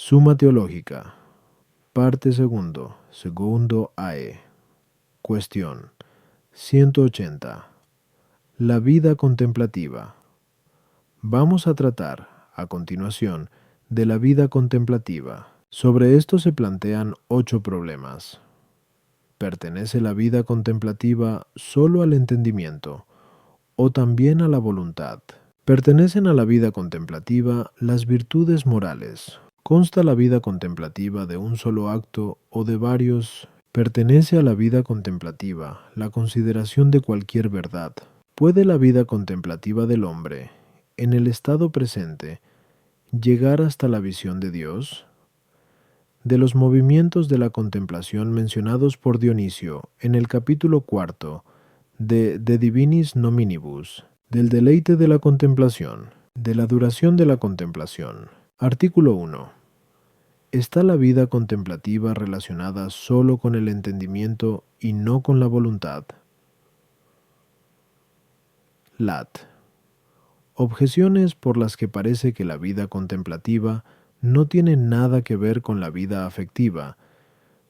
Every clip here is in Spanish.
Suma Teológica, parte segundo AE. Cuestión 180. La vida contemplativa. Vamos a tratar, a continuación, de la vida contemplativa. Sobre esto se plantean 8 problemas. ¿Pertenece la vida contemplativa solo al entendimiento o también a la voluntad? Pertenecen a la vida contemplativa las virtudes morales. ¿Consta la vida contemplativa de un solo acto o de varios? Pertenece a la vida contemplativa la consideración de cualquier verdad. ¿Puede la vida contemplativa del hombre, en el estado presente, llegar hasta la visión de Dios? De los movimientos de la contemplación mencionados por Dionisio en el capítulo 4 de Divinis Nominibus, del deleite de la contemplación, de la duración de la contemplación. Artículo 1. ¿Está la vida contemplativa relacionada solo con el entendimiento y no con la voluntad? Lat. Objeciones por las que parece que la vida contemplativa no tiene nada que ver con la vida afectiva,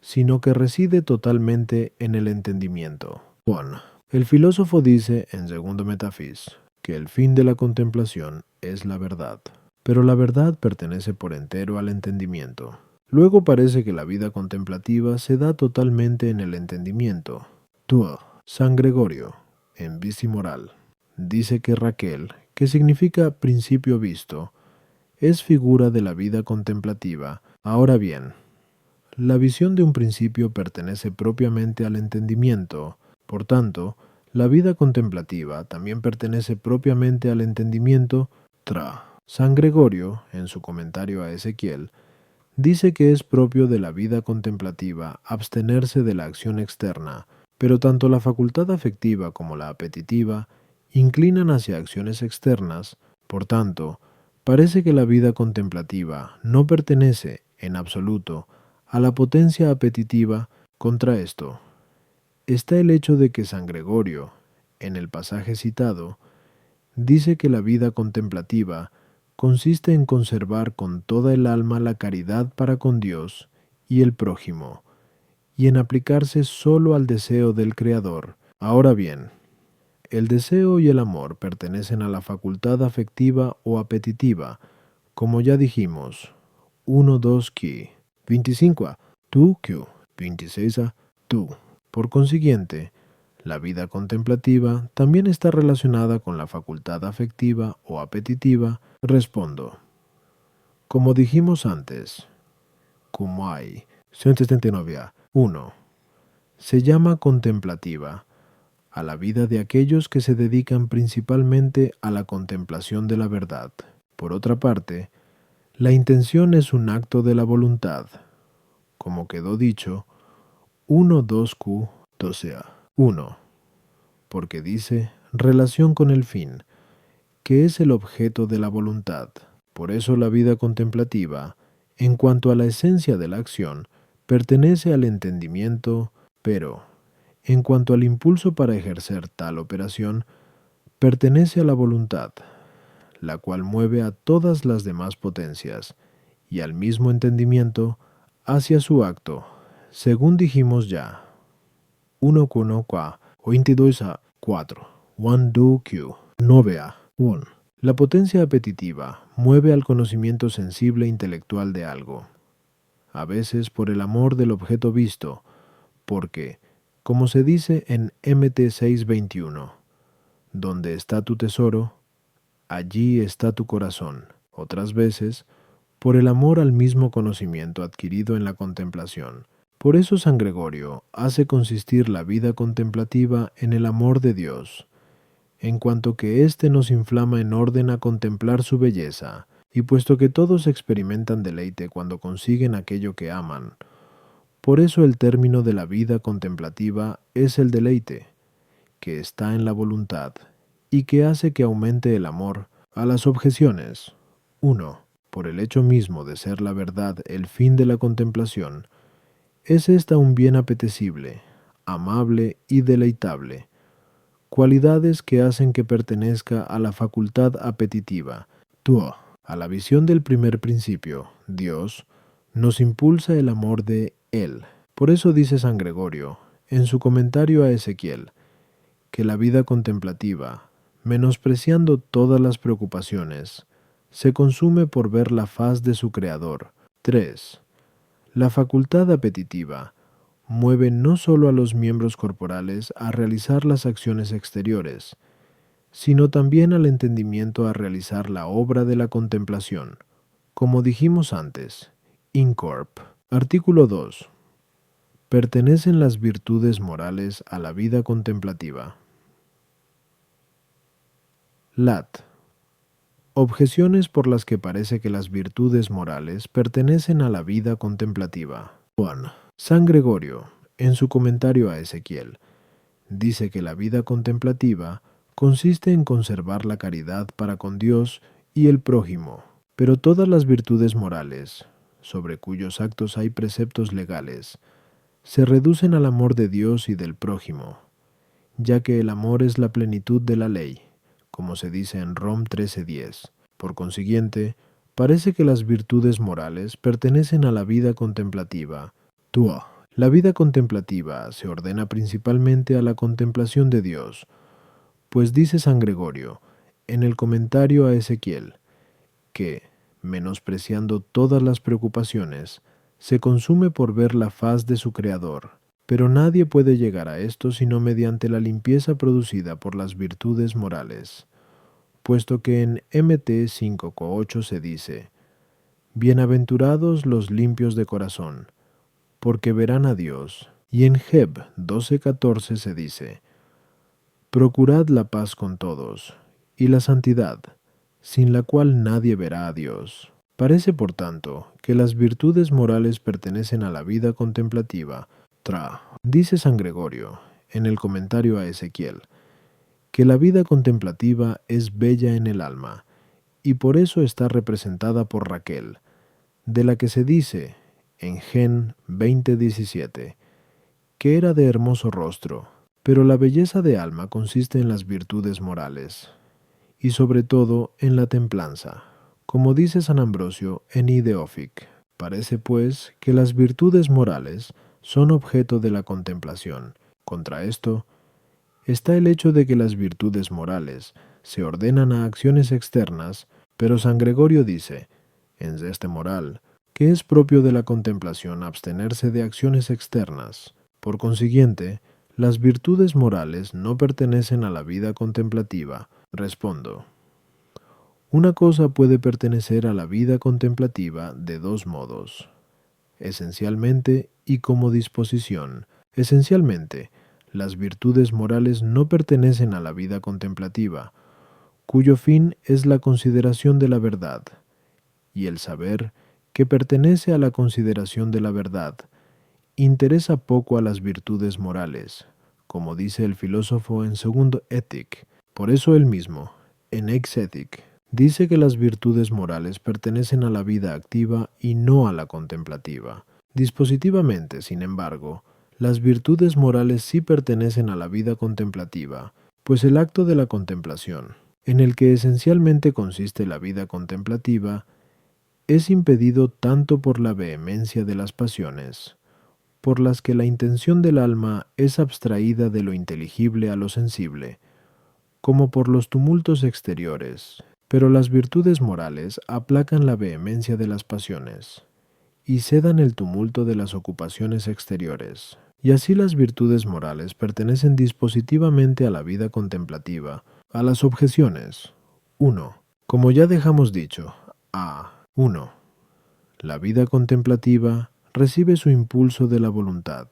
sino que reside totalmente en el entendimiento. 1. El filósofo dice en Segundo Metafis que el fin de la contemplación es la verdad, pero la verdad pertenece por entero al entendimiento. Luego parece que la vida contemplativa se da totalmente en el entendimiento. 2. San Gregorio, en Vici Moral, dice que Raquel, que significa principio visto, es figura de la vida contemplativa. Ahora bien, la visión de un principio pertenece propiamente al entendimiento. Por tanto, la vida contemplativa también pertenece propiamente al entendimiento. San Gregorio, en su comentario a Ezequiel, dice que es propio de la vida contemplativa abstenerse de la acción externa, pero tanto la facultad afectiva como la apetitiva inclinan hacia acciones externas. Por tanto, parece que la vida contemplativa no pertenece, en absoluto, a la potencia apetitiva. Contra esto está el hecho de que San Gregorio, en el pasaje citado, dice que la vida contemplativa consiste en conservar con toda el alma la caridad para con Dios y el prójimo, y en aplicarse solo al deseo del Creador. Ahora bien, el deseo y el amor pertenecen a la facultad afectiva o apetitiva, como ya dijimos. 1, 2, qui. 25. Tu, q. 26. Tu. Por consiguiente, la vida contemplativa también está relacionada con la facultad afectiva o apetitiva. Respondo. Como dijimos antes, como hay 179. 1. Se llama contemplativa a la vida de aquellos que se dedican principalmente a la contemplación de la verdad. Por otra parte, la intención es un acto de la voluntad, como quedó dicho, 1, 2, q, 12a. 1. Porque dice relación con el fin, que es el objeto de la voluntad. Por eso la vida contemplativa, en cuanto a la esencia de la acción, pertenece al entendimiento, pero, en cuanto al impulso para ejercer tal operación, pertenece a la voluntad, la cual mueve a todas las demás potencias, y al mismo entendimiento, hacia su acto, según dijimos ya. 1 qua, 22 a 4, 1 2 q, 9 a 1. La potencia apetitiva mueve al conocimiento sensible intelectual de algo, a veces por el amor del objeto visto, porque, como se dice en Mt 6:21, donde está tu tesoro, allí está tu corazón. Otras veces, por el amor al mismo conocimiento adquirido en la contemplación. Por eso San Gregorio hace consistir la vida contemplativa en el amor de Dios, en cuanto que éste nos inflama en orden a contemplar su belleza, y puesto que todos experimentan deleite cuando consiguen aquello que aman, por eso el término de la vida contemplativa es el deleite, que está en la voluntad, y que hace que aumente el amor. A las objeciones. 1. Por el hecho mismo de ser la verdad el fin de la contemplación, es esta un bien apetecible, amable y deleitable, cualidades que hacen que pertenezca a la facultad apetitiva. 2. A la visión del primer principio, Dios, nos impulsa el amor de Él. Por eso dice San Gregorio, en su comentario a Ezequiel, que la vida contemplativa, menospreciando todas las preocupaciones, se consume por ver la faz de su Creador. 3. La facultad apetitiva mueve no solo a los miembros corporales a realizar las acciones exteriores, sino también al entendimiento a realizar la obra de la contemplación. Como dijimos antes, INCORP. Artículo 2. Pertenecen las virtudes morales a la vida contemplativa. Lat. Objeciones por las que parece que las virtudes morales pertenecen a la vida contemplativa. 1. San Gregorio, en su comentario a Ezequiel, dice que la vida contemplativa consiste en conservar la caridad para con Dios y el prójimo, pero todas las virtudes morales, sobre cuyos actos hay preceptos legales, se reducen al amor de Dios y del prójimo, ya que el amor es la plenitud de la ley, como se dice en Rom 13:10. Por consiguiente, parece que las virtudes morales pertenecen a la vida contemplativa. 2. La vida contemplativa se ordena principalmente a la contemplación de Dios, pues dice San Gregorio, en el comentario a Ezequiel, que, menospreciando todas las preocupaciones, se consume por ver la faz de su Creador. Pero nadie puede llegar a esto sino mediante la limpieza producida por las virtudes morales, puesto que en Mt 5:8 se dice, Bienaventurados los limpios de corazón, porque verán a Dios. Y en Heb 12:14 se dice, Procurad la paz con todos, y la santidad, sin la cual nadie verá a Dios. Parece, por tanto, que las virtudes morales pertenecen a la vida contemplativa. Dice San Gregorio, en el comentario a Ezequiel, que la vida contemplativa es bella en el alma, y por eso está representada por Raquel, de la que se dice, en Gen 20:17, que era de hermoso rostro, pero la belleza de alma consiste en las virtudes morales, y sobre todo en la templanza, como dice San Ambrosio en Ideofic. Parece, pues, que las virtudes morales son objeto de la contemplación. Contra esto, está el hecho de que las virtudes morales se ordenan a acciones externas, pero San Gregorio dice, en este moral, que es propio de la contemplación abstenerse de acciones externas. Por consiguiente, las virtudes morales no pertenecen a la vida contemplativa. Respondo. Una cosa puede pertenecer a la vida contemplativa de dos modos, esencialmente y como disposición. Esencialmente, las virtudes morales no pertenecen a la vida contemplativa, cuyo fin es la consideración de la verdad, y el saber que pertenece a la consideración de la verdad interesa poco a las virtudes morales, como dice el filósofo en Segundo Ethic. Por eso él mismo, en Ex Ethic, dice que las virtudes morales pertenecen a la vida activa y no a la contemplativa. Dispositivamente, sin embargo, las virtudes morales sí pertenecen a la vida contemplativa, pues el acto de la contemplación, en el que esencialmente consiste la vida contemplativa, es impedido tanto por la vehemencia de las pasiones, por las que la intención del alma es abstraída de lo inteligible a lo sensible, como por los tumultos exteriores. Pero las virtudes morales aplacan la vehemencia de las pasiones y sedan el tumulto de las ocupaciones exteriores. Y así las virtudes morales pertenecen dispositivamente a la vida contemplativa. A las objeciones. 1. Como ya dejamos dicho, a. 1. La vida contemplativa recibe su impulso de la voluntad,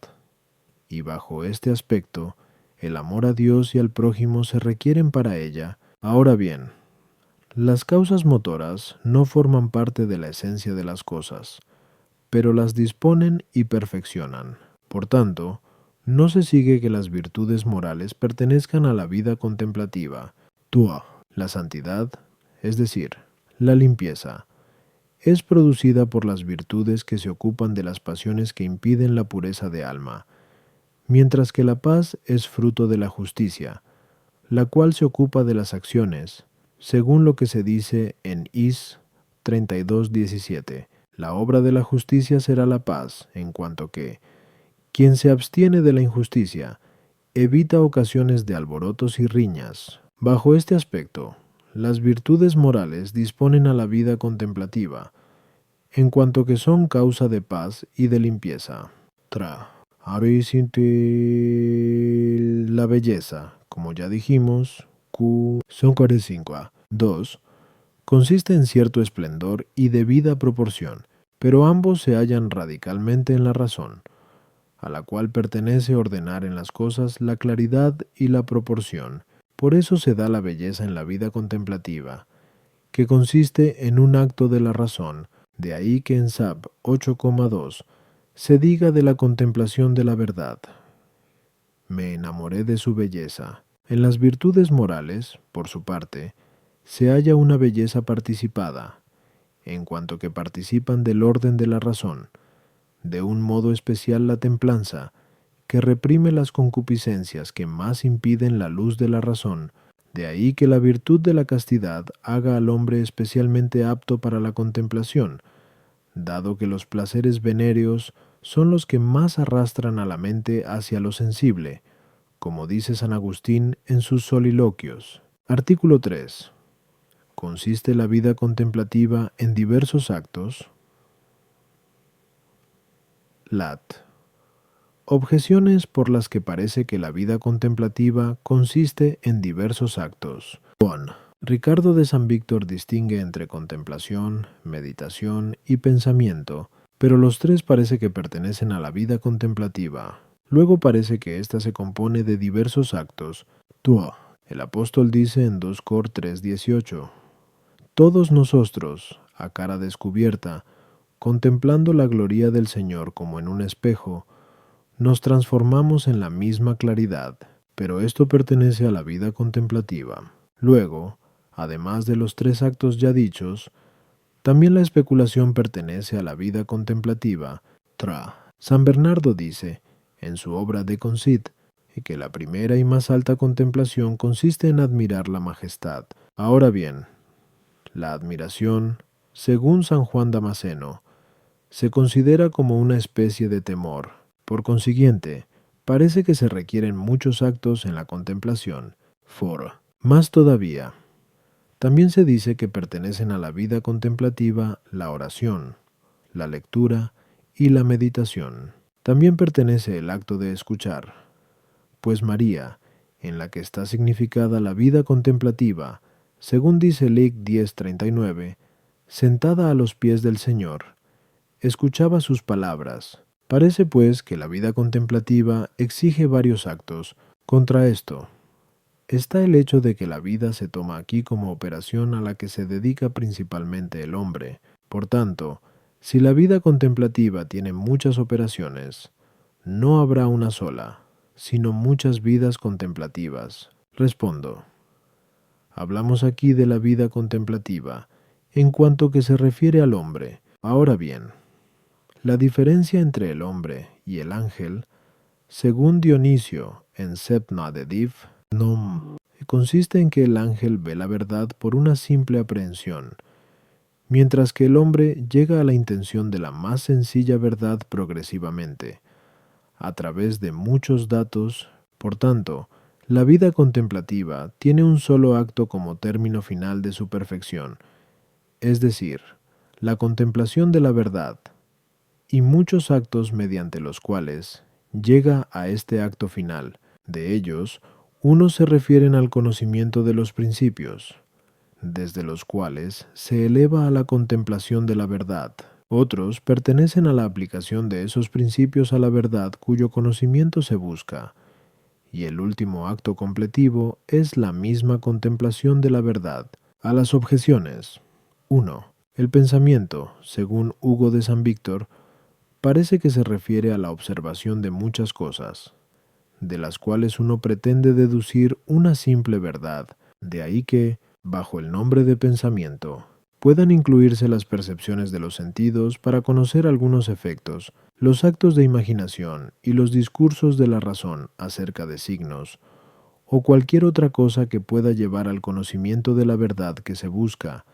y bajo este aspecto, el amor a Dios y al prójimo se requieren para ella. Ahora bien, las causas motoras no forman parte de la esencia de las cosas, pero las disponen y perfeccionan. Por tanto, no se sigue que las virtudes morales pertenezcan a la vida contemplativa. La santidad, es decir, la limpieza, es producida por las virtudes que se ocupan de las pasiones que impiden la pureza de alma, mientras que la paz es fruto de la justicia, la cual se ocupa de las acciones, según lo que se dice en Is 32:17. La obra de la justicia será la paz, en cuanto que quien se abstiene de la injusticia evita ocasiones de alborotos y riñas. Bajo este aspecto, las virtudes morales disponen a la vida contemplativa, en cuanto que son causa de paz y de limpieza. Ahora la belleza, como ya dijimos, Q son 45. 2. Consiste en cierto esplendor y debida proporción, pero ambos se hallan radicalmente en la razón, a la cual pertenece ordenar en las cosas la claridad y la proporción. Por eso se da la belleza en la vida contemplativa, que consiste en un acto de la razón. De ahí que en SAP 8,2 se diga de la contemplación de la verdad: me enamoré de su belleza. En las virtudes morales, por su parte, se halla una belleza participada, en cuanto que participan del orden de la razón, de un modo especial la templanza, que reprime las concupiscencias que más impiden la luz de la razón. De ahí que la virtud de la castidad haga al hombre especialmente apto para la contemplación, dado que los placeres venéreos son los que más arrastran a la mente hacia lo sensible, como dice San Agustín en sus soliloquios. Artículo 3. ¿Consiste la vida contemplativa en diversos actos? Lat. Objeciones por las que parece que la vida contemplativa consiste en diversos actos. Juan. Ricardo de San Víctor distingue entre contemplación, meditación y pensamiento, pero los tres parece que pertenecen a la vida contemplativa. Luego parece que ésta se compone de diversos actos. El apóstol dice en 2 Cor 3:18: todos nosotros, a cara descubierta, contemplando la gloria del Señor como en un espejo, nos transformamos en la misma claridad, pero esto pertenece a la vida contemplativa. Luego, además de los tres actos ya dichos, también la especulación pertenece a la vida contemplativa. San Bernardo dice, en su obra De Concit, que la primera y más alta contemplación consiste en admirar la majestad. Ahora bien, la admiración, según San Juan Damasceno, se considera como una especie de temor. Por consiguiente, parece que se requieren muchos actos en la contemplación. Más todavía, también se dice que pertenecen a la vida contemplativa la oración, la lectura y la meditación. También pertenece el acto de escuchar, pues María, en la que está significada la vida contemplativa, según dice Lic 10:39, sentada a los pies del Señor, escuchaba sus palabras. Parece pues que la vida contemplativa exige varios actos. Contra esto está el hecho de que la vida se toma aquí como operación a la que se dedica principalmente el hombre. Por tanto, si la vida contemplativa tiene muchas operaciones, no habrá una sola, sino muchas vidas contemplativas. Respondo. Hablamos aquí de la vida contemplativa, en cuanto que se refiere al hombre. Ahora bien, la diferencia entre el hombre y el ángel, según Dionisio en Sepna de Div, consiste en que el ángel ve la verdad por una simple aprehensión, mientras que el hombre llega a la intención de la más sencilla verdad progresivamente, a través de muchos datos. Por tanto, la vida contemplativa tiene un solo acto como término final de su perfección, es decir, la contemplación de la verdad, y muchos actos mediante los cuales llega a este acto final. De ellos, unos se refieren al conocimiento de los principios, desde los cuales se eleva a la contemplación de la verdad. Otros pertenecen a la aplicación de esos principios a la verdad cuyo conocimiento se busca. Y el último acto completivo es la misma contemplación de la verdad. A las objeciones. 1. El pensamiento, según Hugo de San Víctor, parece que se refiere a la observación de muchas cosas, de las cuales uno pretende deducir una simple verdad. De ahí que, bajo el nombre de pensamiento, puedan incluirse las percepciones de los sentidos para conocer algunos efectos, los actos de imaginación y los discursos de la razón acerca de signos, o cualquier otra cosa que pueda llevar al conocimiento de la verdad que se busca,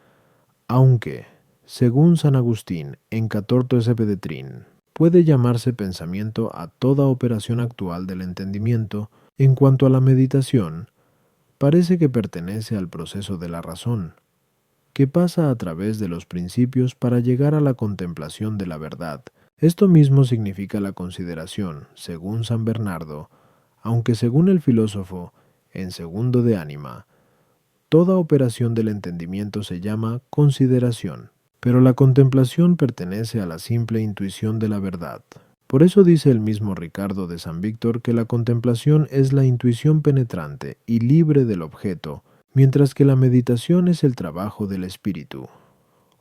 aunque, Según San Agustín, en Catorto Trin, puede llamarse pensamiento a toda operación actual del entendimiento. En cuanto a la meditación, parece que pertenece al proceso de la razón, que pasa a través de los principios para llegar a la contemplación de la verdad. Esto mismo significa la consideración, según San Bernardo, aunque según el filósofo, en Segundo de Ánima, toda operación del entendimiento se llama consideración, pero la contemplación pertenece a la simple intuición de la verdad. Por eso dice el mismo Ricardo de San Víctor que la contemplación es la intuición penetrante y libre del objeto, mientras que la meditación es el trabajo del espíritu,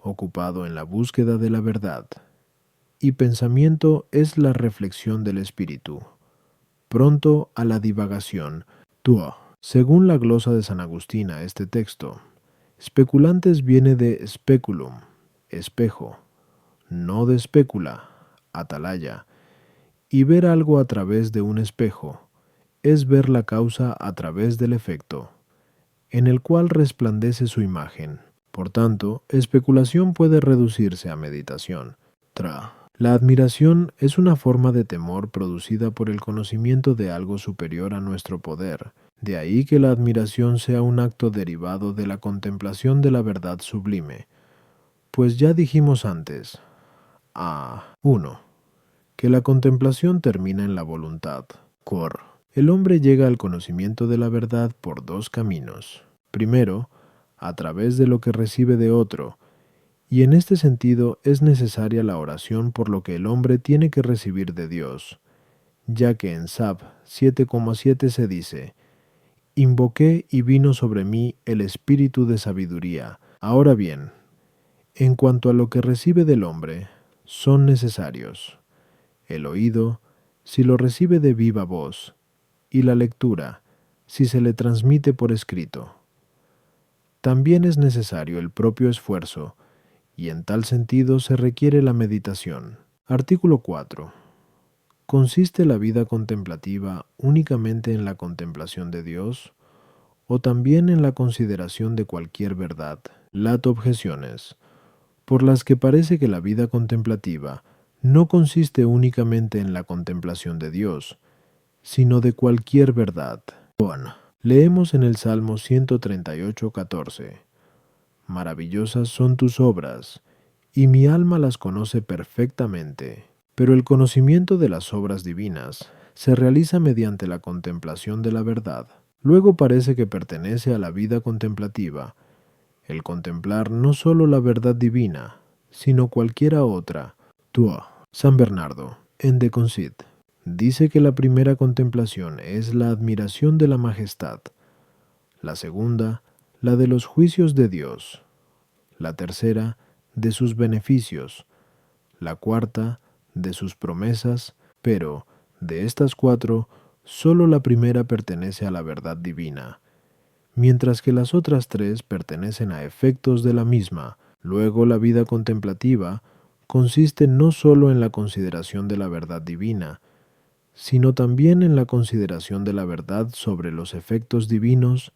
ocupado en la búsqueda de la verdad, y pensamiento es la reflexión del espíritu, pronto a la divagación. Tuo. Según la glosa de San Agustín a este texto, speculantes viene de speculum, espejo, no de specula, atalaya, y ver algo a través de un espejo es ver la causa a través del efecto, en el cual resplandece su imagen. Por tanto, especulación puede reducirse a meditación. La admiración es una forma de temor producida por el conocimiento de algo superior a nuestro poder. De ahí que la admiración sea un acto derivado de la contemplación de la verdad sublime. Pues ya dijimos antes, 1. Que la contemplación termina en la voluntad. Cor. El hombre llega al conocimiento de la verdad por dos caminos. Primero, a través de lo que recibe de otro, y en este sentido es necesaria la oración por lo que el hombre tiene que recibir de Dios, ya que en Sab 7,7 se dice: invoqué y vino sobre mí el espíritu de sabiduría. Ahora bien, en cuanto a lo que recibe del hombre, son necesarios el oído, si lo recibe de viva voz, y la lectura, si se le transmite por escrito. También es necesario el propio esfuerzo, y en tal sentido se requiere la meditación. Artículo 4. ¿Consiste la vida contemplativa únicamente en la contemplación de Dios, o también en la consideración de cualquier verdad? Lato objeciones, por las que parece que la vida contemplativa no consiste únicamente en la contemplación de Dios, sino de cualquier verdad. Leemos en el Salmo 138:14. Maravillosas son tus obras, y mi alma las conoce perfectamente. Pero el conocimiento de las obras divinas se realiza mediante la contemplación de la verdad. Luego parece que pertenece a la vida contemplativa el contemplar no sólo la verdad divina, sino cualquiera otra. San Bernardo, en De Concit, dice que la primera contemplación es la admiración de la majestad, la segunda, la de los juicios de Dios, la tercera, de sus beneficios, la cuarta, de sus promesas, pero, de estas cuatro, sólo la primera pertenece a la verdad divina, mientras que las otras tres pertenecen a efectos de la misma. Luego la vida contemplativa consiste no sólo en la consideración de la verdad divina, sino también en la consideración de la verdad sobre los efectos divinos.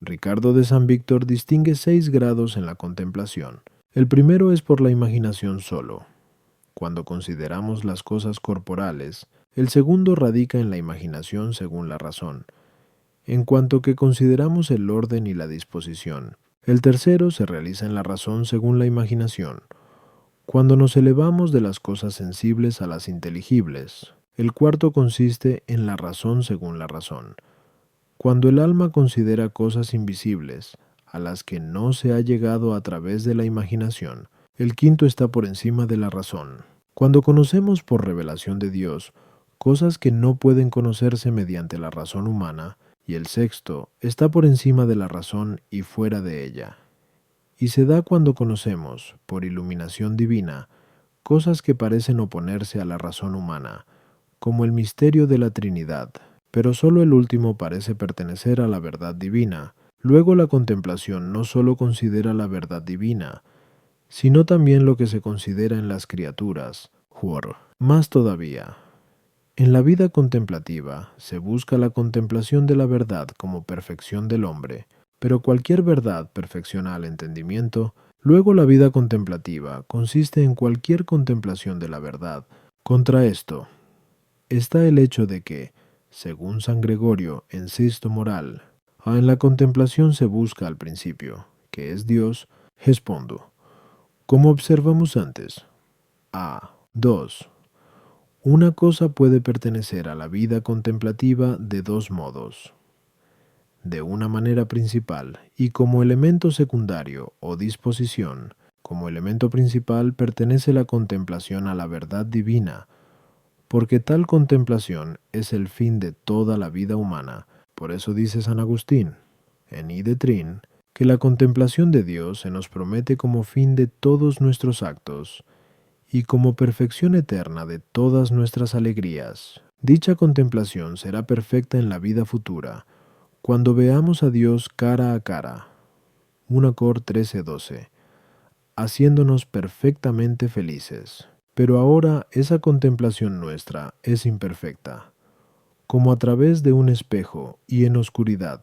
Ricardo de San Víctor distingue 6 grados en la contemplación. El primero es por la imaginación solo, cuando consideramos las cosas corporales. El segundo radica en la imaginación según la razón, en cuanto que consideramos el orden y la disposición. El tercero se realiza en la razón según la imaginación, cuando nos elevamos de las cosas sensibles a las inteligibles. El cuarto consiste en la razón según la razón, cuando el alma considera cosas invisibles, a las que no se ha llegado a través de la imaginación. El quinto está por encima de la razón, cuando conocemos por revelación de Dios cosas que no pueden conocerse mediante la razón humana, y el sexto está por encima de la razón y fuera de ella. Y se da cuando conocemos, por iluminación divina, cosas que parecen oponerse a la razón humana, como el misterio de la Trinidad, pero solo el último parece pertenecer a la verdad divina. Luego la contemplación no solo considera la verdad divina, sino también lo que se considera en las criaturas. Más todavía, en la vida contemplativa se busca la contemplación de la verdad como perfección del hombre, pero cualquier verdad perfecciona al entendimiento Luego la vida contemplativa consiste en cualquier contemplación de la verdad. Contra esto está el hecho de que, según San Gregorio en Sexto Moral, en la contemplación se busca al principio, que es Dios. Respondo, como observamos antes. A. 2. Una cosa puede pertenecer a la vida contemplativa de dos modos: de una manera principal y como elemento secundario o disposición. Como elemento principal pertenece la contemplación a la verdad divina, porque tal contemplación es el fin de toda la vida humana. Por eso dice San Agustín, en I de Trin, que la contemplación de Dios se nos promete como fin de todos nuestros actos y como perfección eterna de todas nuestras alegrías. Dicha contemplación será perfecta en la vida futura, cuando veamos a Dios cara a cara. 1 Cor 13:12, haciéndonos perfectamente felices. Pero ahora esa contemplación nuestra es imperfecta, como a través de un espejo y en oscuridad.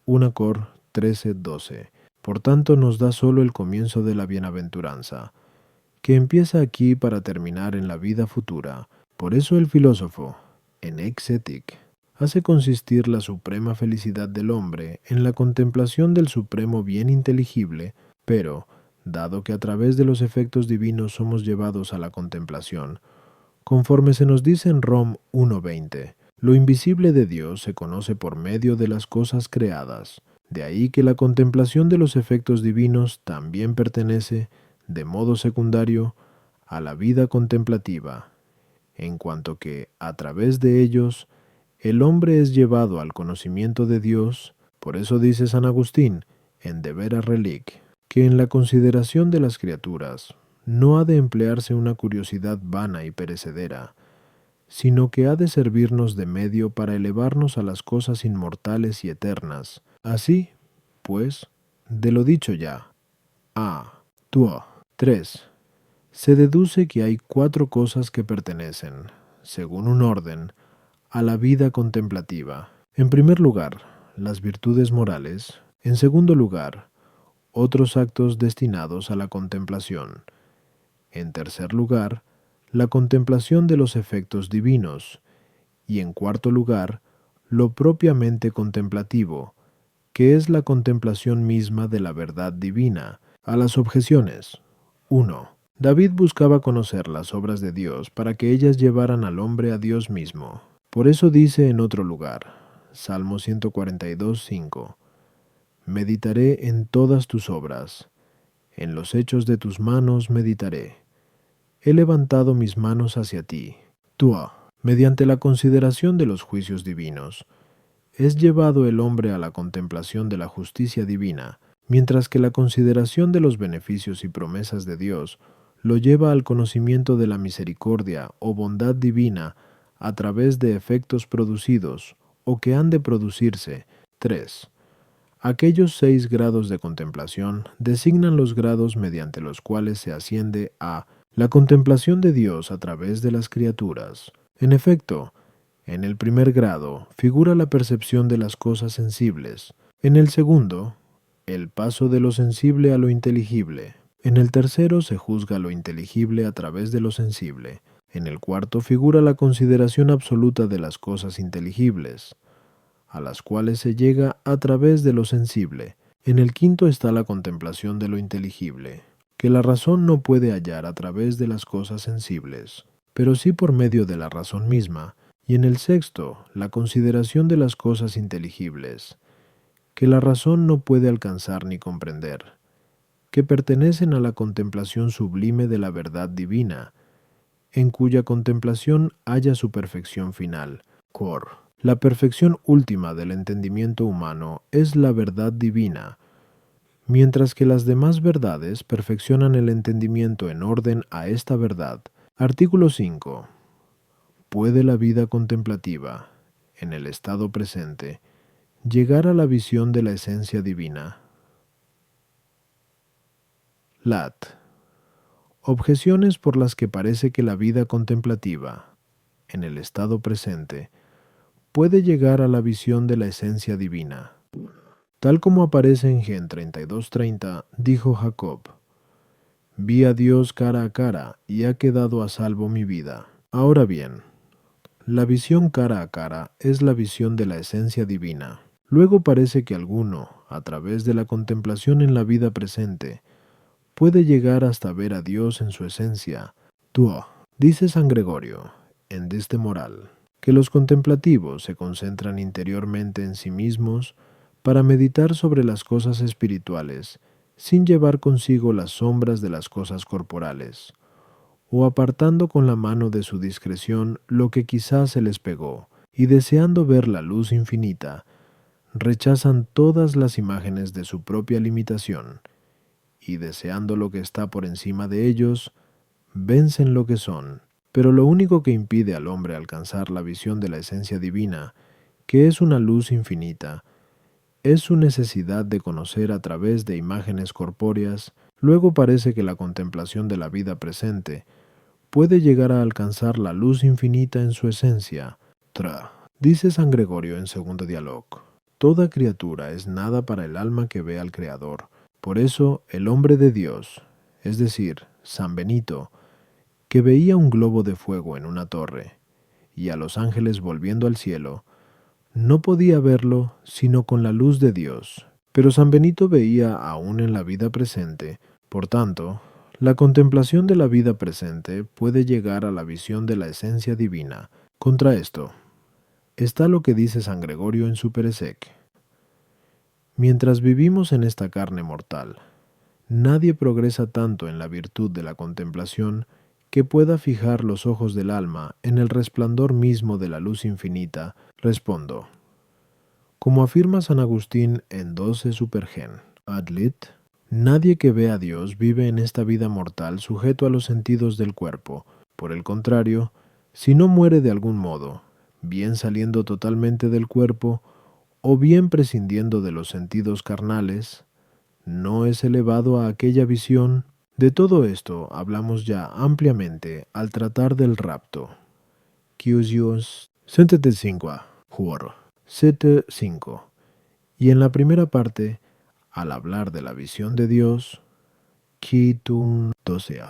1 Cor 13:12. Por tanto nos da solo el comienzo de la bienaventuranza, que empieza aquí para terminar en la vida futura. Por eso el filósofo, en Ex Hetic, hace consistir la suprema felicidad del hombre en la contemplación del supremo bien inteligible, pero, dado que a través de los efectos divinos somos llevados a la contemplación, conforme se nos dice en Rom 1:20, lo invisible de Dios se conoce por medio de las cosas creadas. De ahí que la contemplación de los efectos divinos también pertenece, de modo secundario, a la vida contemplativa, en cuanto que, a través de ellos, el hombre es llevado al conocimiento de Dios. Por eso dice San Agustín, en De Vera Relic, que en la consideración de las criaturas no ha de emplearse una curiosidad vana y perecedera, sino que ha de servirnos de medio para elevarnos a las cosas inmortales y eternas. Así, pues, de lo dicho ya, A. 3. Se deduce que hay 4 cosas que pertenecen, según un orden, a la vida contemplativa. En primer lugar, las virtudes morales. En segundo lugar, otros actos destinados a la contemplación. En tercer lugar, la contemplación de los efectos divinos. Y en cuarto lugar, lo propiamente contemplativo, que es la contemplación misma de la verdad divina. A las objeciones. 1. David buscaba conocer las obras de Dios para que ellas llevaran al hombre a Dios mismo. Por eso dice en otro lugar, Salmo 142:5, meditaré en todas tus obras, en los hechos de tus manos meditaré. He levantado mis manos hacia ti. Mediante la consideración de los juicios divinos, es llevado el hombre a la contemplación de la justicia divina, mientras que la consideración de los beneficios y promesas de Dios lo lleva al conocimiento de la misericordia o bondad divina a través de efectos producidos o que han de producirse. 3. Aquellos 6 grados de contemplación designan los grados mediante los cuales se asciende a la contemplación de Dios a través de las criaturas. En efecto, en el primer grado figura la percepción de las cosas sensibles. En el segundo, el paso de lo sensible a lo inteligible. En el tercero se juzga lo inteligible a través de lo sensible. En el cuarto figura la consideración absoluta de las cosas inteligibles, a las cuales se llega a través de lo sensible. En el quinto está la contemplación de lo inteligible, que la razón no puede hallar a través de las cosas sensibles, pero sí por medio de la razón misma. Y en el sexto, la consideración de las cosas inteligibles, que la razón no puede alcanzar ni comprender, que pertenecen a la contemplación sublime de la verdad divina, en cuya contemplación halla su perfección final. La perfección última del entendimiento humano es la verdad divina, mientras que las demás verdades perfeccionan el entendimiento en orden a esta verdad. Artículo 5. ¿Puede la vida contemplativa, en el estado presente, llegar a la visión de la esencia divina? Lat. Objeciones por las que parece que la vida contemplativa, en el estado presente, puede llegar a la visión de la esencia divina. Tal como aparece en Gen 32:30, dijo Jacob: vi a Dios cara a cara y ha quedado a salvo mi vida. Ahora bien, la visión cara a cara es la visión de la esencia divina. Luego parece que alguno, a través de la contemplación en la vida presente, puede llegar hasta ver a Dios en su esencia. Tuo, dice San Gregorio, en Diste Moral, que los contemplativos se concentran interiormente en sí mismos para meditar sobre las cosas espirituales, sin llevar consigo las sombras de las cosas corporales, o apartando con la mano de su discreción lo que quizás se les pegó, y deseando ver la luz infinita, rechazan todas las imágenes de su propia limitación, y deseando lo que está por encima de ellos, vencen lo que son. Pero lo único que impide al hombre alcanzar la visión de la esencia divina, que es una luz infinita, es su necesidad de conocer a través de imágenes corpóreas. Luego parece que la contemplación de la vida presente puede llegar a alcanzar la luz infinita en su esencia. Dice San Gregorio en Segundo Diálogo: toda criatura es nada para el alma que ve al Creador. Por eso el hombre de Dios, es decir, San Benito, que veía un globo de fuego en una torre, y a los ángeles volviendo al cielo, no podía verlo sino con la luz de Dios. Pero San Benito veía aún en la vida presente. Por tanto, la contemplación de la vida presente puede llegar a la visión de la esencia divina. Contra esto, está lo que dice San Gregorio en su Peresec: mientras vivimos en esta carne mortal, nadie progresa tanto en la virtud de la contemplación que pueda fijar los ojos del alma en el resplandor mismo de la luz infinita. Respondo, como afirma San Agustín en 12 Supergen, Adlit, nadie que ve a Dios vive en esta vida mortal sujeto a los sentidos del cuerpo. Por el contrario, si no muere de algún modo, bien saliendo totalmente del cuerpo, o bien prescindiendo de los sentidos carnales, no es elevado a aquella visión. De todo esto hablamos ya ampliamente al tratar del rapto. Kyusios 75, Juor 7:5. Y en la primera parte, al hablar de la visión de Dios, Kitun 12.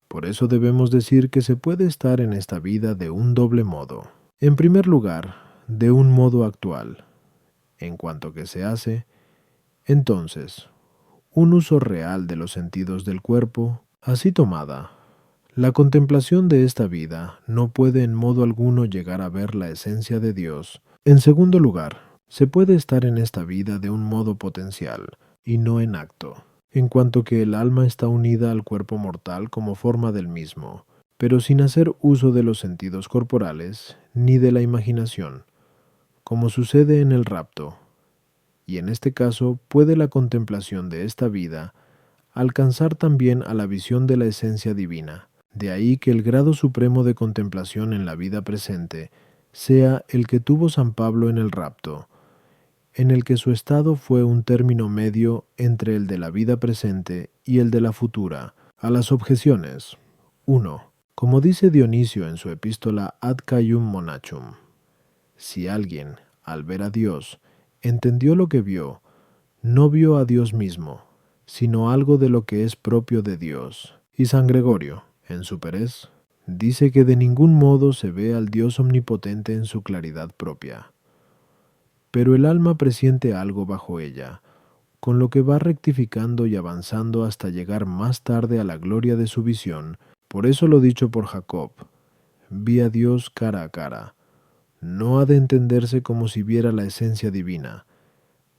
Por eso debemos decir que se puede estar en esta vida de un doble modo. En primer lugar, de un modo actual, en cuanto que se hace, entonces, un uso real de los sentidos del cuerpo. Así tomada, la contemplación de esta vida no puede en modo alguno llegar a ver la esencia de Dios. En segundo lugar, se puede estar en esta vida de un modo potencial, y no en acto, en cuanto que el alma está unida al cuerpo mortal como forma del mismo, pero sin hacer uso de los sentidos corporales ni de la imaginación, como sucede en el rapto. Y en este caso puede la contemplación de esta vida alcanzar también a la visión de la esencia divina. De ahí que el grado supremo de contemplación en la vida presente sea el que tuvo San Pablo en el rapto, en el que su estado fue un término medio entre el de la vida presente y el de la futura. A las objeciones. 1. Como dice Dionisio en su epístola Ad Caium Monachum, si alguien, al ver a Dios, entendió lo que vio, no vio a Dios mismo, sino algo de lo que es propio de Dios. Y San Gregorio, en su Perez, dice que de ningún modo se ve al Dios omnipotente en su claridad propia. Pero el alma presiente algo bajo ella, con lo que va rectificando y avanzando hasta llegar más tarde a la gloria de su visión. Por eso lo dicho por Jacob, vi a Dios cara a cara, no ha de entenderse como si viera la esencia divina,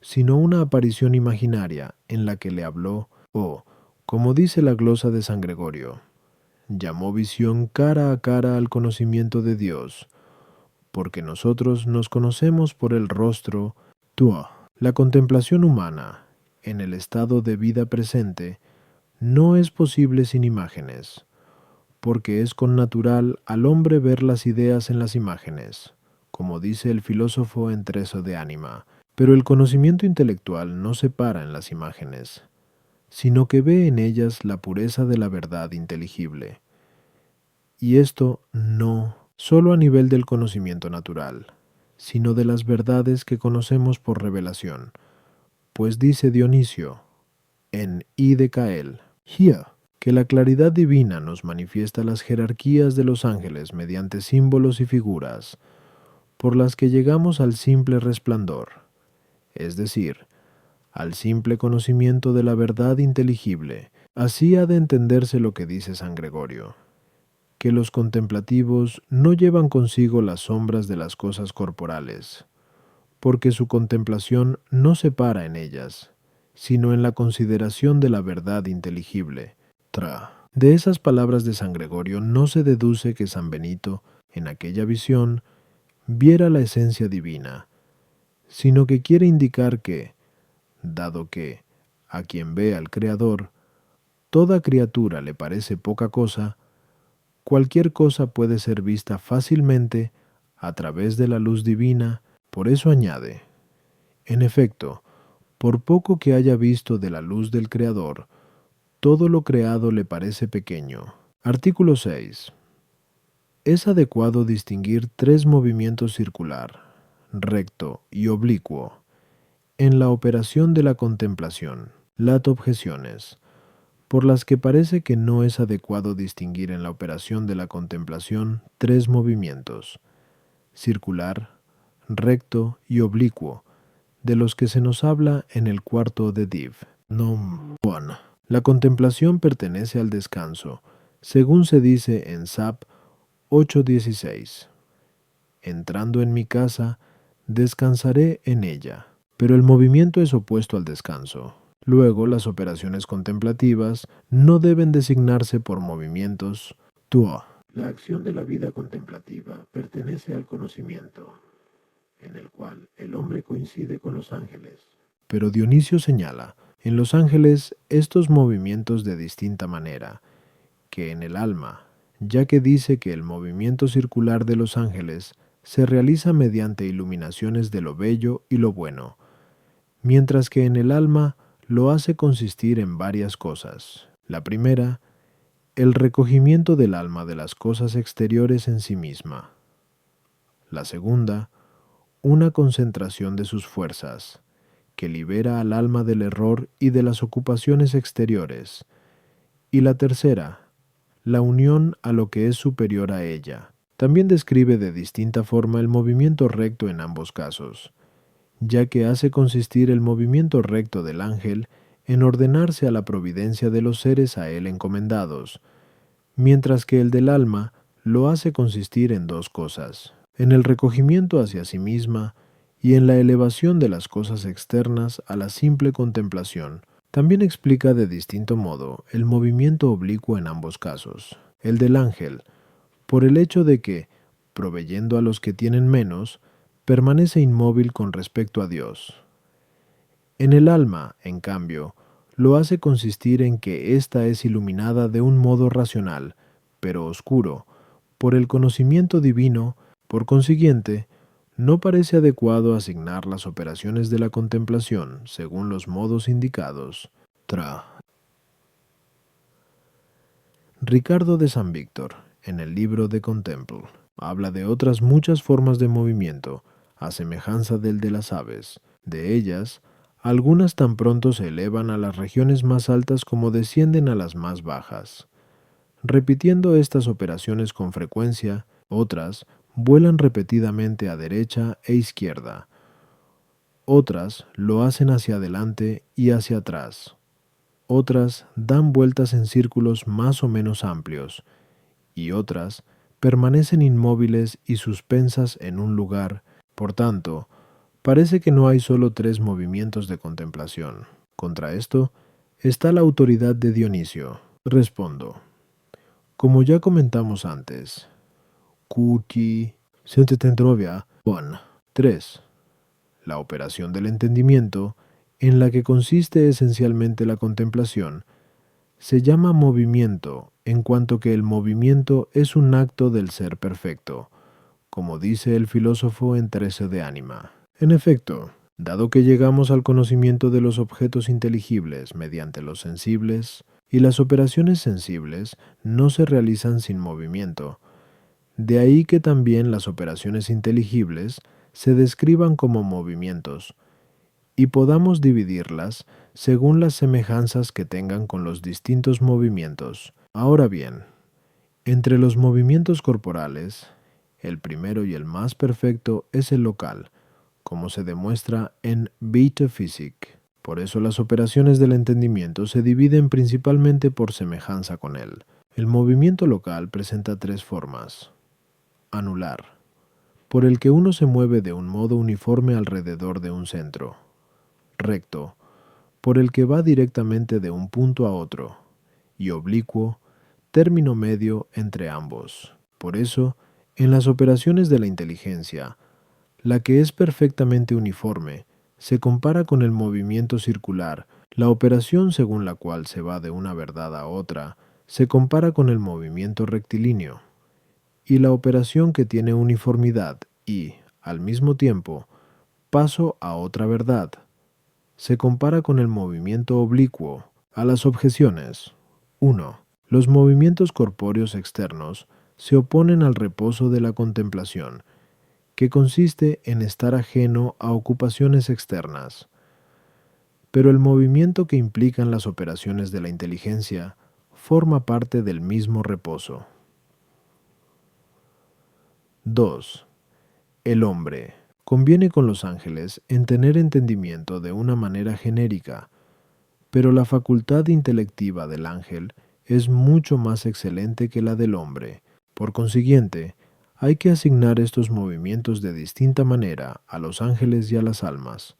sino una aparición imaginaria en la que le habló, o, como dice la glosa de San Gregorio, llamó visión cara a cara al conocimiento de Dios, porque nosotros nos conocemos por el rostro. La contemplación humana, en el estado de vida presente, no es posible sin imágenes, porque es connatural al hombre ver las ideas en las imágenes, como dice el filósofo en Treso de Ánima. Pero el conocimiento intelectual no se para en las imágenes, sino que ve en ellas la pureza de la verdad inteligible. Y esto no solo a nivel del conocimiento natural, sino de las verdades que conocemos por revelación. Pues dice Dionisio, en I de Cael, here, que la claridad divina nos manifiesta las jerarquías de los ángeles mediante símbolos y figuras, por las que llegamos al simple resplandor, es decir, al simple conocimiento de la verdad inteligible. Así ha de entenderse lo que dice San Gregorio, que los contemplativos no llevan consigo las sombras de las cosas corporales, porque su contemplación no se para en ellas, sino en la consideración de la verdad inteligible. De esas palabras de San Gregorio no se deduce que San Benito, en aquella visión, viera la esencia divina, sino que quiere indicar que, dado que, a quien ve al Creador, toda criatura le parece poca cosa, cualquier cosa puede ser vista fácilmente a través de la luz divina. Por eso añade, en efecto, por poco que haya visto de la luz del Creador, todo lo creado le parece pequeño. Artículo 6. Es adecuado distinguir tres movimientos: circular, recto y oblicuo en la operación de la contemplación. Lat objeciones, por las que parece que no es adecuado distinguir en la operación de la contemplación tres movimientos: circular, recto y oblicuo, de los que se nos habla en el cuarto de Div. Nom. 1. La contemplación pertenece al descanso, según se dice en Sap 8:16. Entrando en mi casa, descansaré en ella. Pero el movimiento es opuesto al descanso. Luego, las operaciones contemplativas no deben designarse por movimientos. Tuo. La acción de la vida contemplativa pertenece al conocimiento, en el cual el hombre coincide con los ángeles. Pero Dionisio señala, en los ángeles, estos movimientos de distinta manera, que en el alma, ya que dice que el movimiento circular de los ángeles se realiza mediante iluminaciones de lo bello y lo bueno, mientras que en el alma lo hace consistir en varias cosas. La primera, el recogimiento del alma de las cosas exteriores en sí misma. La segunda, una concentración de sus fuerzas, que libera al alma del error y de las ocupaciones exteriores. Y la tercera, la unión a lo que es superior a ella. También describe de distinta forma el movimiento recto en ambos casos, ya que hace consistir el movimiento recto del ángel en ordenarse a la providencia de los seres a él encomendados, mientras que el del alma lo hace consistir en dos cosas: en el recogimiento hacia sí misma y en la elevación de las cosas externas a la simple contemplación. También explica de distinto modo el movimiento oblicuo en ambos casos. El del ángel, por el hecho de que, proveyendo a los que tienen menos, permanece inmóvil con respecto a Dios. En el alma, en cambio, lo hace consistir en que ésta es iluminada de un modo racional, pero oscuro, por el conocimiento divino. Por consiguiente, no parece adecuado asignar las operaciones de la contemplación según los modos indicados. Ricardo de San Víctor, en el libro de Contemple, habla de otras muchas formas de movimiento, a semejanza del de las aves. De ellas, algunas tan pronto se elevan a las regiones más altas como descienden a las más bajas. Repitiendo estas operaciones con frecuencia, otras vuelan repetidamente a derecha e izquierda. Otras lo hacen hacia adelante y hacia atrás. Otras dan vueltas en círculos más o menos amplios, y otras permanecen inmóviles y suspensas en un lugar. Por tanto, parece que no hay solo tres movimientos de contemplación. Contra esto está la autoridad de Dionisio. Respondo. Como ya comentamos antes, Kuti Sentetentrovia 3. La operación del entendimiento, en la que consiste esencialmente la contemplación, se llama movimiento en cuanto que el movimiento es un acto del ser perfecto, como dice el filósofo en 13 de Ánima. En efecto, dado que llegamos al conocimiento de los objetos inteligibles mediante los sensibles, y las operaciones sensibles no se realizan sin movimiento, de ahí que también las operaciones inteligibles se describan como movimientos y podamos dividirlas según las semejanzas que tengan con los distintos movimientos. Ahora bien, entre los movimientos corporales, el primero y el más perfecto es el local, como se demuestra en Beta-Physik. Por eso las operaciones del entendimiento se dividen principalmente por semejanza con él. El movimiento local presenta tres formas. Anular, por el que uno se mueve de un modo uniforme alrededor de un centro. Recto, por el que va directamente de un punto a otro. Y oblicuo, término medio entre ambos. Por eso, en las operaciones de la inteligencia, la que es perfectamente uniforme se compara con el movimiento circular. La operación según la cual se va de una verdad a otra se compara con el movimiento rectilíneo. Y la operación que tiene uniformidad y, al mismo tiempo, paso a otra verdad, se compara con el movimiento oblicuo. A las objeciones. 1. Los movimientos corpóreos externos se oponen al reposo de la contemplación, que consiste en estar ajeno a ocupaciones externas. Pero el movimiento que implican las operaciones de la inteligencia forma parte del mismo reposo. 2. El hombre conviene con los ángeles en tener entendimiento de una manera genérica, pero la facultad intelectiva del ángel es mucho más excelente que la del hombre. Por consiguiente, hay que asignar estos movimientos de distinta manera a los ángeles y a las almas,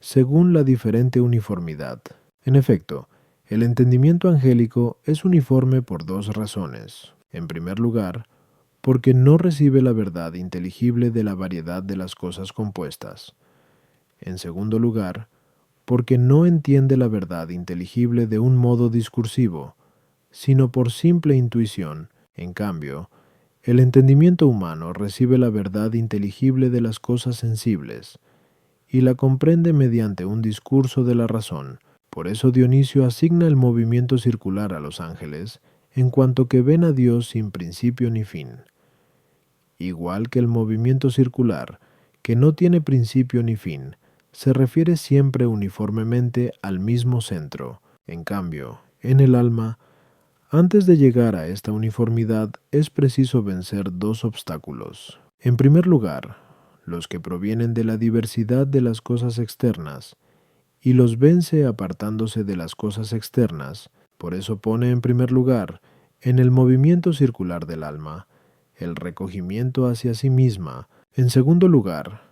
según la diferente uniformidad. En efecto, el entendimiento angélico es uniforme por dos razones. En primer lugar, porque no recibe la verdad inteligible de la variedad de las cosas compuestas. En segundo lugar, porque no entiende la verdad inteligible de un modo discursivo, sino por simple intuición. En cambio, el entendimiento humano recibe la verdad inteligible de las cosas sensibles, y la comprende mediante un discurso de la razón. Por eso Dionisio asigna el movimiento circular a los ángeles, en cuanto que ven a Dios sin principio ni fin. Igual que el movimiento circular, que no tiene principio ni fin, se refiere siempre uniformemente al mismo centro. En cambio, en el alma, antes de llegar a esta uniformidad es preciso vencer dos obstáculos. En primer lugar, los que provienen de la diversidad de las cosas externas, y los vence apartándose de las cosas externas. Por eso pone en primer lugar, en el movimiento circular del alma, el recogimiento hacia sí misma. En segundo lugar,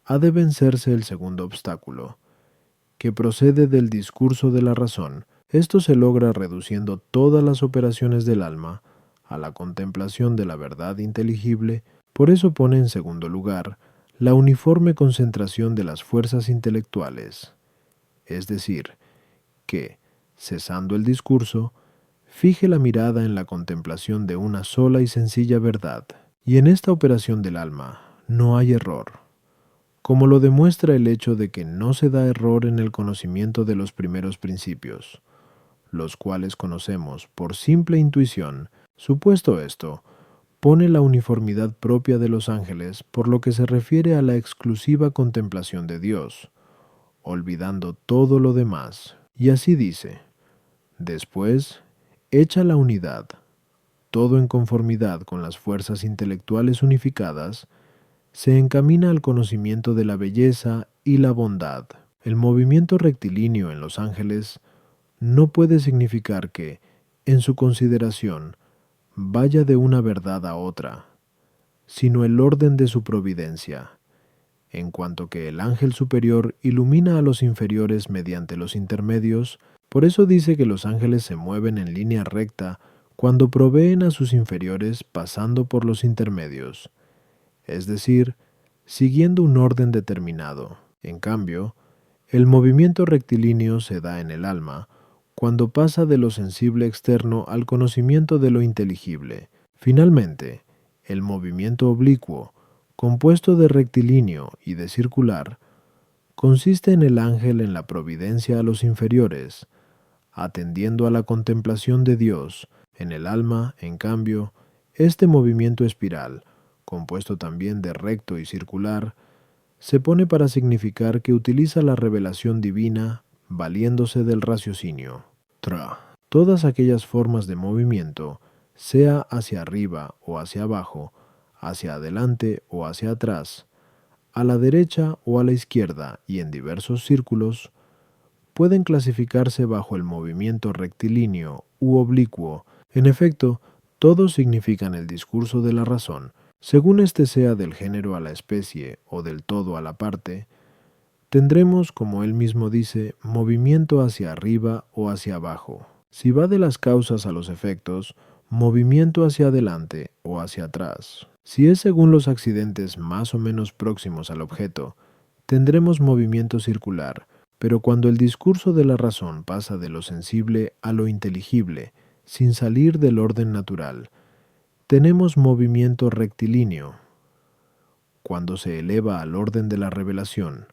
ha de vencerse el segundo obstáculo, que procede del discurso de la razón. Esto se logra reduciendo todas las operaciones del alma a la contemplación de la verdad inteligible. Por eso pone en segundo lugar la uniforme concentración de las fuerzas intelectuales, es decir, que, cesando el discurso, fije la mirada en la contemplación de una sola y sencilla verdad. Y en esta operación del alma no hay error, como lo demuestra el hecho de que no se da error en el conocimiento de los primeros principios, los cuales conocemos por simple intuición. Supuesto esto, pone la uniformidad propia de los ángeles por lo que se refiere a la exclusiva contemplación de Dios, olvidando todo lo demás. Y así dice: después, hecha la unidad, todo en conformidad con las fuerzas intelectuales unificadas, se encamina al conocimiento de la belleza y la bondad. El movimiento rectilíneo en los ángeles no puede significar que, en su consideración, vaya de una verdad a otra, sino el orden de su providencia, en cuanto que el ángel superior ilumina a los inferiores mediante los intermedios. Por eso dice que los ángeles se mueven en línea recta cuando proveen a sus inferiores pasando por los intermedios, es decir, siguiendo un orden determinado. En cambio, el movimiento rectilíneo se da en el alma cuando pasa de lo sensible externo al conocimiento de lo inteligible. Finalmente, el movimiento oblicuo, compuesto de rectilíneo y de circular, consiste en el ángel en la providencia a los inferiores, atendiendo a la contemplación de Dios. En el alma, en cambio, este movimiento espiral, compuesto también de recto y circular, se pone para significar que utiliza la revelación divina valiéndose del raciocinio. Todas aquellas formas de movimiento, sea hacia arriba o hacia abajo, hacia adelante o hacia atrás, a la derecha o a la izquierda y en diversos círculos, pueden clasificarse bajo el movimiento rectilíneo u oblicuo. En efecto, todos significan el discurso de la razón. Según éste sea del género a la especie o del todo a la parte, tendremos, como él mismo dice, movimiento hacia arriba o hacia abajo. Si va de las causas a los efectos, movimiento hacia adelante o hacia atrás. Si es según los accidentes más o menos próximos al objeto, tendremos movimiento circular, pero cuando el discurso de la razón pasa de lo sensible a lo inteligible, sin salir del orden natural, tenemos movimiento rectilíneo. Cuando se eleva al orden de la revelación,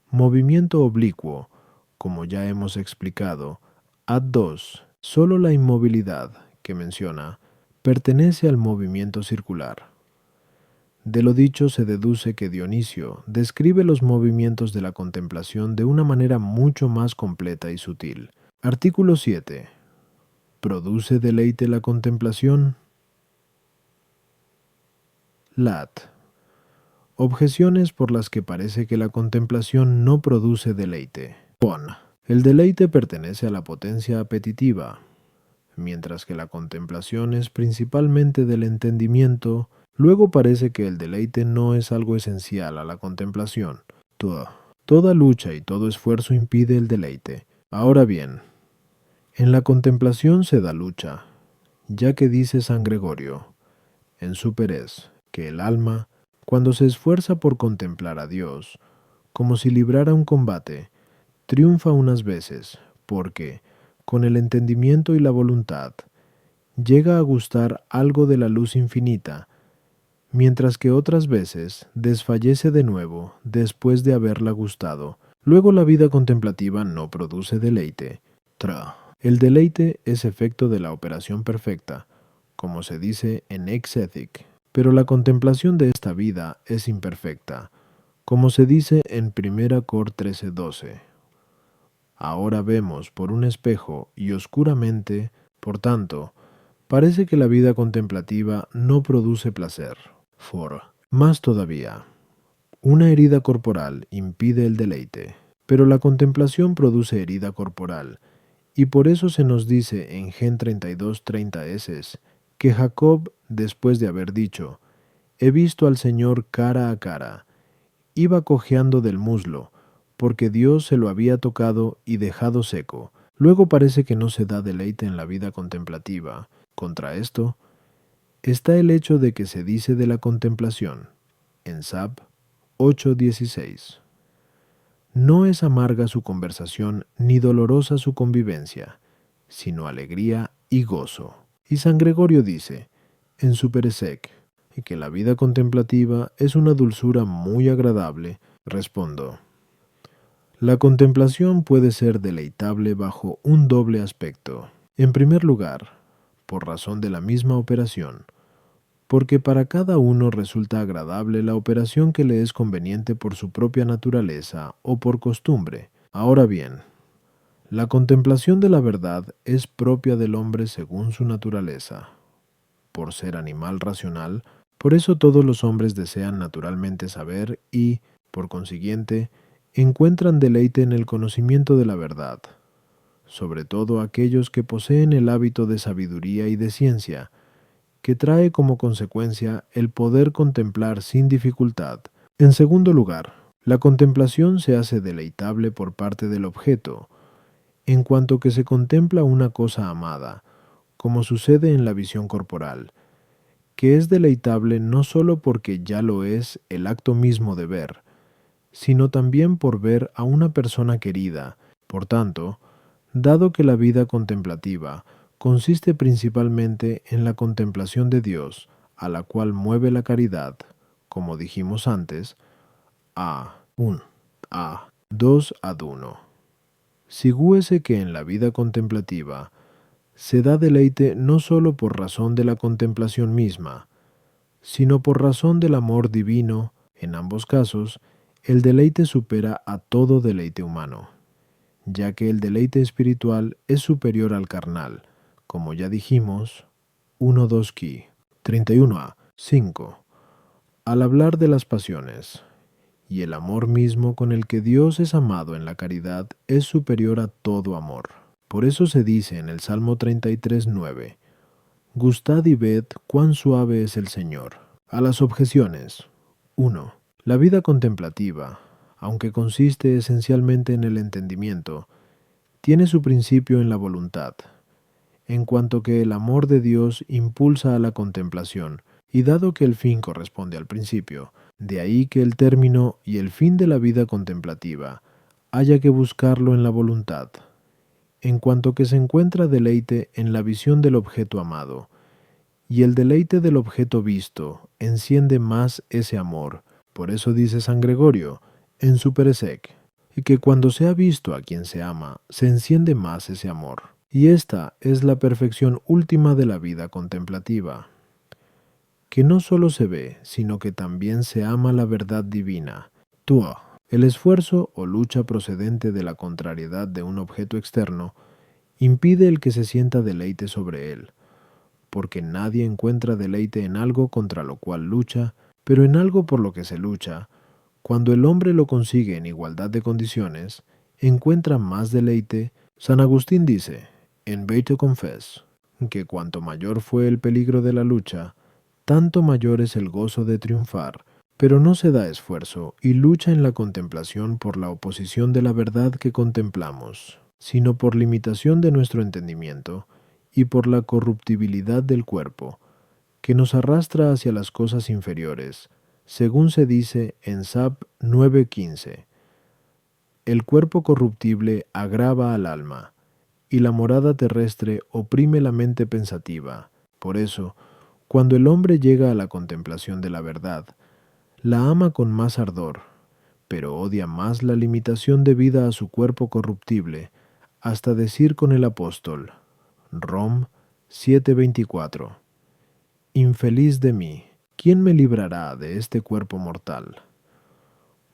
movimiento oblicuo, como ya hemos explicado, ad 2, solo la inmovilidad que menciona pertenece al movimiento circular. De lo dicho se deduce que Dionisio describe los movimientos de la contemplación de una manera mucho más completa y sutil. Artículo 7. ¿Produce deleite la contemplación? Lat. Objeciones por las que parece que la contemplación no produce deleite. Pon. El deleite pertenece a la potencia apetitiva, mientras que la contemplación es principalmente del entendimiento. Luego parece que el deleite no es algo esencial a la contemplación. Toda lucha y todo esfuerzo impide el deleite. Ahora bien, en la contemplación se da lucha, ya que dice San Gregorio, en su Perez, que el alma, cuando se esfuerza por contemplar a Dios, como si librara un combate, triunfa unas veces, porque, con el entendimiento y la voluntad, llega a gustar algo de la luz infinita, mientras que otras veces desfallece de nuevo después de haberla gustado. Luego la vida contemplativa no produce deleite. El deleite es efecto de la operación perfecta, como se dice en Ex Ethic, pero la contemplación de esta vida es imperfecta, como se dice en 1 Cor 13:12. Ahora vemos por un espejo y oscuramente, por tanto, parece que la vida contemplativa no produce placer. Más todavía, una herida corporal impide el deleite, pero la contemplación produce herida corporal, y por eso se nos dice en Gen 32:30 que Jacob, después de haber dicho, he visto al Señor cara a cara, iba cojeando del muslo, porque Dios se lo había tocado y dejado seco. Luego parece que no se da deleite en la vida contemplativa. Contra esto, está el hecho de que se dice de la contemplación, en Sab 8:16. No es amarga su conversación ni dolorosa su convivencia, sino alegría y gozo. Y San Gregorio dice, en su Peresec, que la vida contemplativa es una dulzura muy agradable. Respondo, la contemplación puede ser deleitable bajo un doble aspecto. En primer lugar, por razón de la misma operación, porque para cada uno resulta agradable la operación que le es conveniente por su propia naturaleza o por costumbre. Ahora bien, la contemplación de la verdad es propia del hombre según su naturaleza. Por ser animal racional, por eso todos los hombres desean naturalmente saber y, por consiguiente, encuentran deleite en el conocimiento de la verdad, sobre todo aquellos que poseen el hábito de sabiduría y de ciencia, que trae como consecuencia el poder contemplar sin dificultad. En segundo lugar, la contemplación se hace deleitable por parte del objeto, en cuanto que se contempla una cosa amada, como sucede en la visión corporal, que es deleitable no sólo porque ya lo es el acto mismo de ver, sino también por ver a una persona querida. Por tanto, dado que la vida contemplativa consiste principalmente en la contemplación de Dios, a la cual mueve la caridad, como dijimos antes, a 1, a 2 ad 1. Sigúese que en la vida contemplativa se da deleite no sólo por razón de la contemplación misma, sino por razón del amor divino, en ambos casos, el deleite supera a todo deleite humano, ya que el deleite espiritual es superior al carnal, como ya dijimos, 1-2 Ki, 31a, 5. Al hablar de las pasiones, y el amor mismo con el que Dios es amado en la caridad es superior a todo amor. Por eso se dice en el Salmo 33:9, Gustad y ved cuán suave es el Señor. A las objeciones. 1. La vida contemplativa, aunque consiste esencialmente en el entendimiento, tiene su principio en la voluntad, en cuanto que el amor de Dios impulsa a la contemplación, y dado que el fin corresponde al principio, de ahí que el término y el fin de la vida contemplativa haya que buscarlo en la voluntad, en cuanto que se encuentra deleite en la visión del objeto amado, y el deleite del objeto visto enciende más ese amor. Por eso dice San Gregorio, en su Peresec, y que cuando se ha visto a quien se ama, se enciende más ese amor. Y esta es la perfección última de la vida contemplativa, que no solo se ve, sino que también se ama la verdad divina. Tua, el esfuerzo o lucha procedente de la contrariedad de un objeto externo, impide el que se sienta deleite sobre él, porque nadie encuentra deleite en algo contra lo cual lucha, pero en algo por lo que se lucha, cuando el hombre lo consigue en igualdad de condiciones, encuentra más deleite. San Agustín dice, en Beito Confess, que cuanto mayor fue el peligro de la lucha, tanto mayor es el gozo de triunfar, pero no se da esfuerzo y lucha en la contemplación por la oposición de la verdad que contemplamos, sino por limitación de nuestro entendimiento y por la corruptibilidad del cuerpo, que nos arrastra hacia las cosas inferiores, según se dice en Sap 9:15. El cuerpo corruptible agrava al alma, y la morada terrestre oprime la mente pensativa. Por eso, cuando el hombre llega a la contemplación de la verdad, la ama con más ardor, pero odia más la limitación debida a su cuerpo corruptible, hasta decir con el apóstol, Rom 7:24, Infeliz de mí, ¿quién me librará de este cuerpo mortal?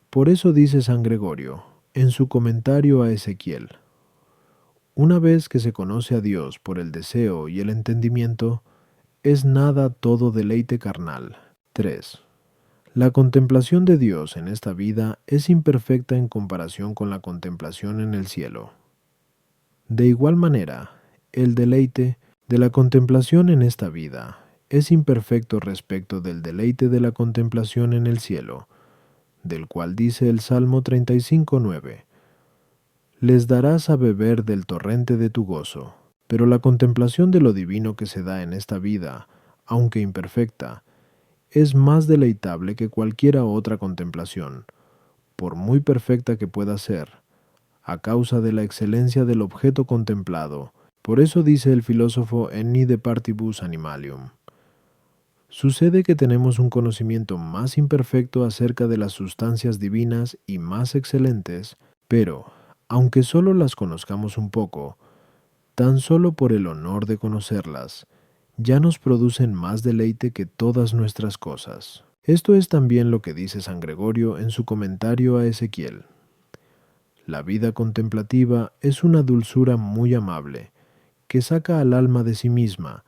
Por eso dice San Gregorio, en su comentario a Ezequiel, una vez que se conoce a Dios por el deseo y el entendimiento, es nada todo deleite carnal. 3. La contemplación de Dios en esta vida es imperfecta en comparación con la contemplación en el cielo. De igual manera, el deleite de la contemplación en esta vida es imperfecto respecto del deleite de la contemplación en el cielo, del cual dice el Salmo 35:9, les darás a beber del torrente de tu gozo. Pero la contemplación de lo divino que se da en esta vida, aunque imperfecta, es más deleitable que cualquiera otra contemplación, por muy perfecta que pueda ser, a causa de la excelencia del objeto contemplado. Por eso dice el filósofo en Ni de Partibus Animalium. Sucede que tenemos un conocimiento más imperfecto acerca de las sustancias divinas y más excelentes, pero, aunque solo las conozcamos un poco, tan solo por el honor de conocerlas, ya nos producen más deleite que todas nuestras cosas. Esto es también lo que dice San Gregorio en su comentario a Ezequiel. La vida contemplativa es una dulzura muy amable, que saca al alma de sí misma,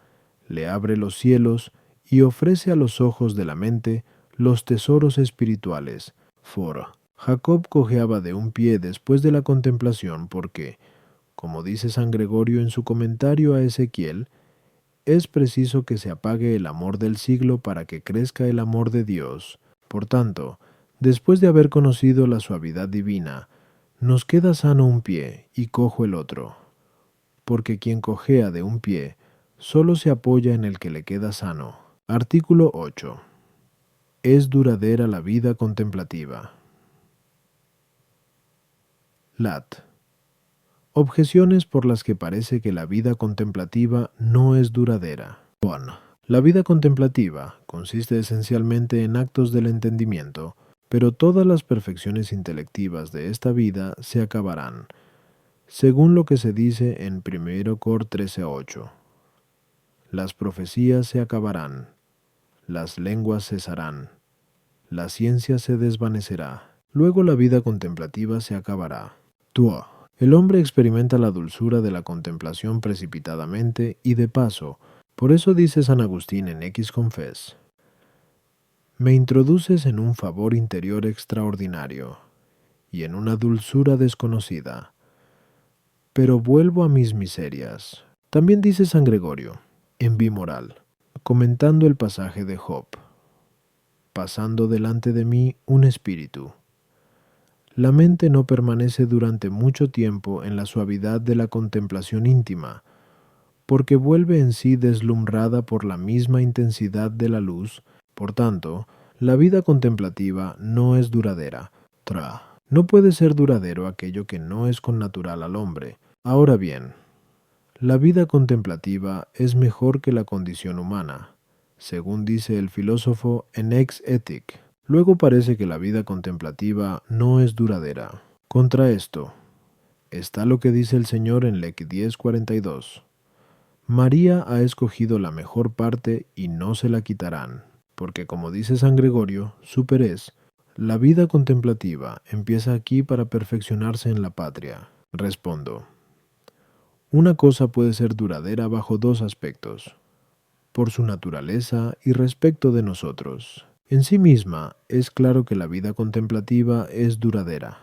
le abre los cielos y ofrece a los ojos de la mente los tesoros espirituales. For Jacob cojeaba de un pie después de la contemplación porque, como dice San Gregorio en su comentario a Ezequiel, es preciso que se apague el amor del siglo para que crezca el amor de Dios. Por tanto, después de haber conocido la suavidad divina, nos queda sano un pie y cojo el otro, porque quien cojea de un pie solo se apoya en el que le queda sano. Artículo 8. Es duradera la vida contemplativa. Lat. Objeciones por las que parece que la vida contemplativa no es duradera. 1. La vida contemplativa consiste esencialmente en actos del entendimiento, pero todas las perfecciones intelectivas de esta vida se acabarán, según lo que se dice en 1 Cor 13:8. Las profecías se acabarán, las lenguas cesarán, la ciencia se desvanecerá, Luego la vida contemplativa se acabará. 2. El hombre experimenta la dulzura de la contemplación precipitadamente y de paso. Por eso dice San Agustín en X Confes: me introduces en un favor interior extraordinario y en una dulzura desconocida, pero vuelvo a mis miserias. También dice San Gregorio, en Bimoral, comentando el pasaje de Job: pasando delante de mí un espíritu. La mente no permanece durante mucho tiempo en la suavidad de la contemplación íntima, porque vuelve en sí deslumbrada por la misma intensidad de la luz. Por tanto, la vida contemplativa no es duradera. No puede ser duradero aquello que no es connatural al hombre. Ahora bien, la vida contemplativa es mejor que la condición humana, según dice el filósofo en Ex Ethic. Luego parece que la vida contemplativa no es duradera. Contra esto está lo que dice el Señor en Lec 10:42. María ha escogido la mejor parte y no se la quitarán, porque como dice San Gregorio, super es, la vida contemplativa empieza aquí para perfeccionarse en la patria. Respondo: una cosa puede ser duradera bajo dos aspectos: por su naturaleza y respecto de nosotros. En sí misma, es claro que la vida contemplativa es duradera,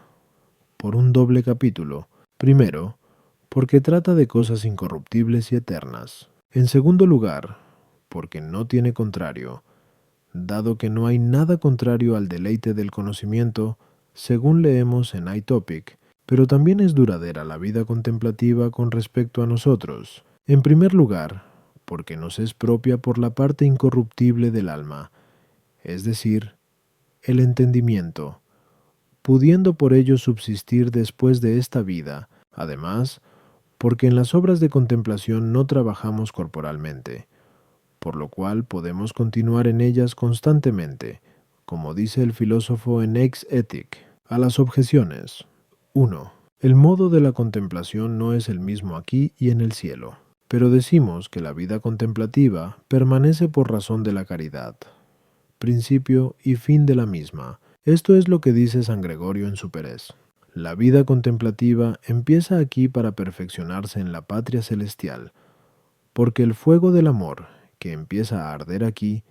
por un doble capítulo. Primero, porque trata de cosas incorruptibles y eternas. En segundo lugar, porque no tiene contrario, dado que no hay nada contrario al deleite del conocimiento, según leemos en iTopic, pero también es duradera la vida contemplativa con respecto a nosotros. En primer lugar, porque nos es propia por la parte incorruptible del alma, es decir, el entendimiento, pudiendo por ello subsistir después de esta vida. Además, porque en las obras de contemplación no trabajamos corporalmente, por lo cual podemos continuar en ellas constantemente, como dice el filósofo en Ex Ethic. A las objeciones. 1. El modo de la contemplación no es el mismo aquí y en el cielo, pero decimos que la vida contemplativa permanece por razón de la caridad, principio y fin de la misma. Esto es lo que dice San Gregorio en su Perez. La vida contemplativa empieza aquí para perfeccionarse en la patria celestial, porque el fuego del amor, que empieza a arder aquí,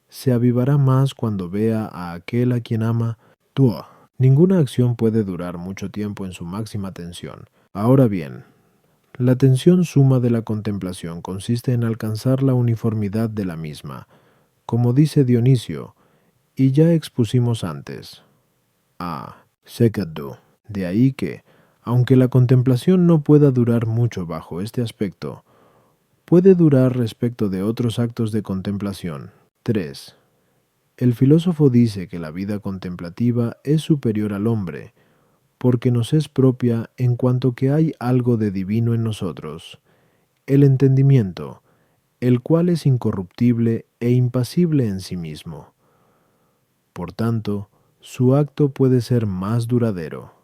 se avivará más cuando vea a aquel a quien ama. Ninguna acción puede durar mucho tiempo en su máxima tensión. Ahora bien, la tensión suma de la contemplación consiste en alcanzar la uniformidad de la misma, como dice Dionisio, y ya expusimos antes. Secado. De ahí que, aunque la contemplación no pueda durar mucho bajo este aspecto, puede durar respecto de otros actos de contemplación. 3. El filósofo dice que la vida contemplativa es superior al hombre, porque nos es propia en cuanto que hay algo de divino en nosotros, el entendimiento, el cual es incorruptible e impasible en sí mismo. Por tanto, su acto puede ser más duradero.